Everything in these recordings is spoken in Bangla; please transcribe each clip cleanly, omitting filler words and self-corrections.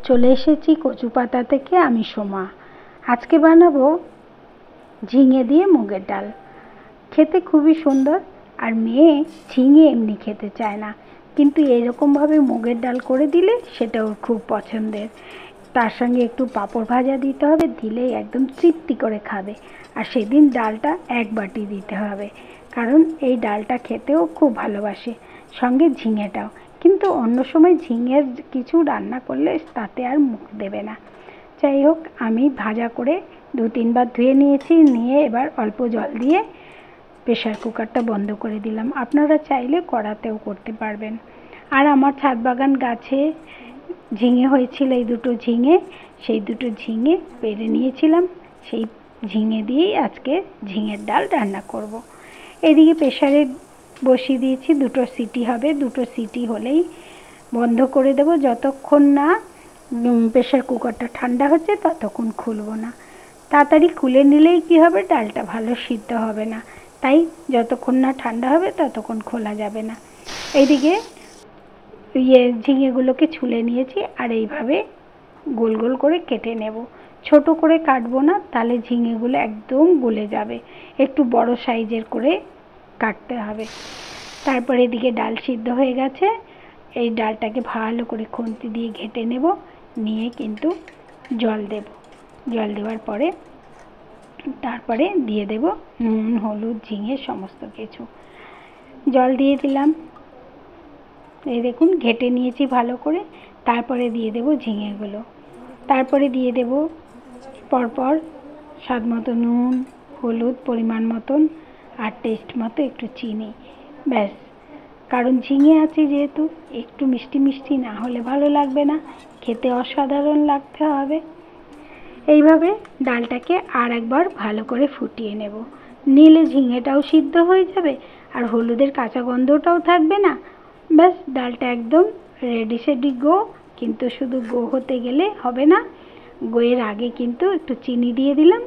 চলে এসেছি কচু পাতা থেকে। আমি সোমা। আজকে বানাবো ঝিঙে দিয়ে মুগের ডাল। খেতে খুবই সুন্দর। আর মেয়ে ঝিঙে এমনি খেতে চায় না, কিন্তু এরকমভাবে মুগের ডাল করে দিলে সেটা ওর খুব পছন্দের। তার সঙ্গে একটু পাঁপড় ভাজা দিতে হবে, দিলেই একদম তৃপ্তি করে খাবে। আর সেদিন ডালটা এক বাটি দিতে হবে, কারণ এই ডালটা খেতেও খুব ভালোবাসে, সঙ্গে ঝিঙেটাও। কিন্তু অন্য সময় ঝিঙের কিছু রান্না করলে তাতে আর মুখ দেবে না। যাই হোক, আমি ভাজা করে 2-3 বার ধুয়ে নিয়েছি। নিয়ে এবার অল্প জল দিয়ে প্রেশার কুকারটা বন্ধ করে দিলাম। আপনারা চাইলে কড়াতেও করতে পারবেন। আর আমার ছাদ বাগান গাছে ঝিঙে হয়েছিল, এই দুটো ঝিঙে, সেই দুটো ঝিঙে পেড়ে নিয়েছিলাম। সেই ঝিঙে দিয়েই আজকে ঝিঙের ডাল রান্না করব। এদিকে প্রেশারে বসিয়ে দিয়েছি, 2 সিটি হবে। 2 সিটি হলেই বন্ধ করে দেব। যতক্ষণ না প্রেশার কুকারটা ঠান্ডা হচ্ছে ততক্ষণ খুলব না। তাড়াতাড়ি খুলে নিলেই কি হবে, ডালটা ভালো সিদ্ধ হবে না। তাই যতক্ষণ না ঠান্ডা হবে ততক্ষণ খোলা যাবে না। এইদিকে ঝিঙেগুলোকে ছুলে নিয়েছি, আর এইভাবে গোল গোল করে কেটে নেব। ছোট করে কাটবো না, তাহলে ঝিঙেগুলো একদম গলে যাবে। একটু বড় সাইজের করে কাটতে হবে। তারপরে এদিকে ডাল সিদ্ধ হয়ে গেছে। এই ডালটাকে ভালো করে খুন্তি দিয়ে ঘেটে নেব। নিয়ে কিন্তু জল দেব। জল দেওয়ার পরে তারপরে দিয়ে দেব নুন, হলুদ, ঝিঙে সমস্ত কিছু। জল দিয়ে দিলাম। এই দেখুন, ঘেটে নিয়েছি ভালো করে। তারপরে দিয়ে দেব ঝিঙেগুলো। তারপরে দিয়ে দেব পরপর স্বাদ মতো নুন, হলুদ পরিমাণ মতন, আর টেস্ট মতো একটু চিনি। ব্যাস। কারণ ঝিঙে আছে যেহেতু, একটু মিষ্টি মিষ্টি না হলে ভালো লাগবে না, খেতে অসাধারণ লাগতে হবে। এইভাবে ডালটাকে আর একবার ভালো করে ফুটিয়ে নেব। নিলে ঝিঙেটাও সিদ্ধ হয়ে যাবে, আর হলুদের কাঁচা গন্ধটাও থাকবে না। ব্যাস, ডালটা একদম রেডি সেডি গো। কিন্তু শুধু গো হতে গেলে হবে না, গোয়ের আগে কিন্তু একটু চিনি দিয়ে দিলাম,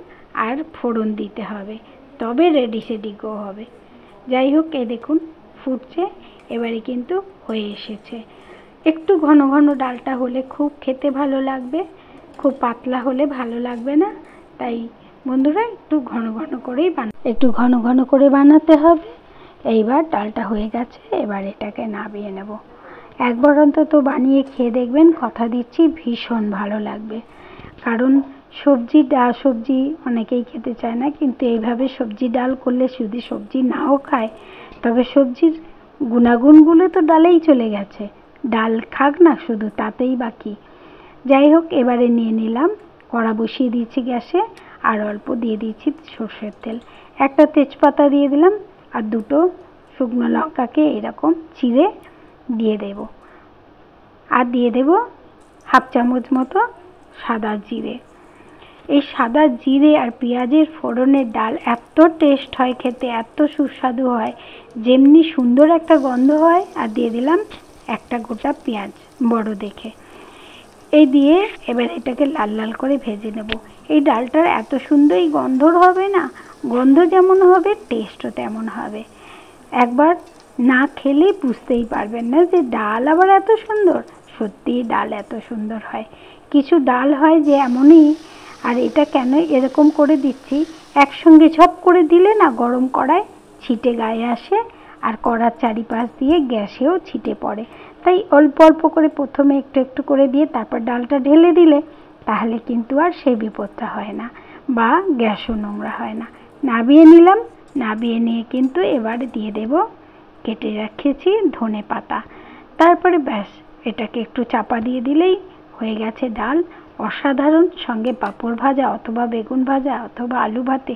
আর ফোড়ন দিতে হবে, তবে রেডি সেডি গো হবে। যাই হোক, এই দেখুন ফুটছে। এবারে কিন্তু হয়ে এসেছে। একটু ঘন ঘন ডালটা হলে খুব খেতে ভালো লাগবে, খুব পাতলা হলে ভালো লাগবে না। তাই বন্ধুরা, একটু ঘন ঘন করে বানাতে হবে। এইবার ডালটা হয়ে গেছে, এবার এটাকে নামিয়ে নেব। একবার অন্তত বানিয়ে খেয়ে দেখবেন, কথা দিচ্ছি ভীষণ ভালো লাগবে। কারণ সবজি অনেকেই খেতে চায় না, কিন্তু এইভাবে সবজি ডাল করলে যদি সবজি নাও খায়, তবে সবজির গুণাগুণগুলো তো ডালেই চলে গেছে। ডাল খাক না শুধু, তাতেই বাকি। যাই হোক, এবারে নিয়ে নিলাম, কড়া বসিয়ে দিয়েছি গ্যাসে, আর অল্প দিয়ে দিয়েছি সর্ষের তেল। একটা তেজপাতা দিয়ে দিলাম, আর 2 শুকনো লঙ্কাকে এরকম চিড়ে দিয়ে দেব। আর দিয়ে দেব 1/2 চামচ মতো সাদা জিরে। এই সাদা জিরে আর পেঁয়াজের ফোড়নের ডাল এত টেস্ট হয় খেতে, এত সুস্বাদু হয়, যেমনি সুন্দর একটা গন্ধ হয়। আর দিয়ে দিলাম একটা গোটা পেঁয়াজ বড় দেখে। এই দিয়ে এবার এটাকে লাল লাল করে ভেজে নেব। এই ডালটার এত সুন্দর গন্ধ হবে না, গন্ধ যেমন হবে টেস্টও তেমন হবে। একবার না খেলেই বুঝতেই পারবেন না যে ডাল আবার এত সুন্দর। সত্যিই ডাল এত সুন্দর হয়। কিছু ডাল হয় যে এমনই। আর এটা কেন এরকম করে দিচ্ছি, একসঙ্গে ঝপ করে দিলে না গরম কড়ায় ছিটে গায়ে আসে, আর কড়ার চারিপাশ দিয়ে গ্যাসেও ছিটে পড়ে। তাই অল্প অল্প করে প্রথমে একটু একটু করে দিয়ে তারপর ডালটা ঢেলে দিলে তাহলে কিন্তু আর সেই বিপদটা হয় না, বা গ্যাসও নোংরা হয় না। নামিয়ে নিলাম। নামিয়ে নিয়ে কিন্তু এবার দিয়ে দেব কেটে রেখেছি ধনে পাতা। তারপরে ব্যাস, এটাকে একটু চাপা দিয়ে দিলেই হয়ে গেছে ডাল। অসাধারণ। সঙ্গে পাঁপড় ভাজা অথবা বেগুন ভাজা অথবা আলু ভাতে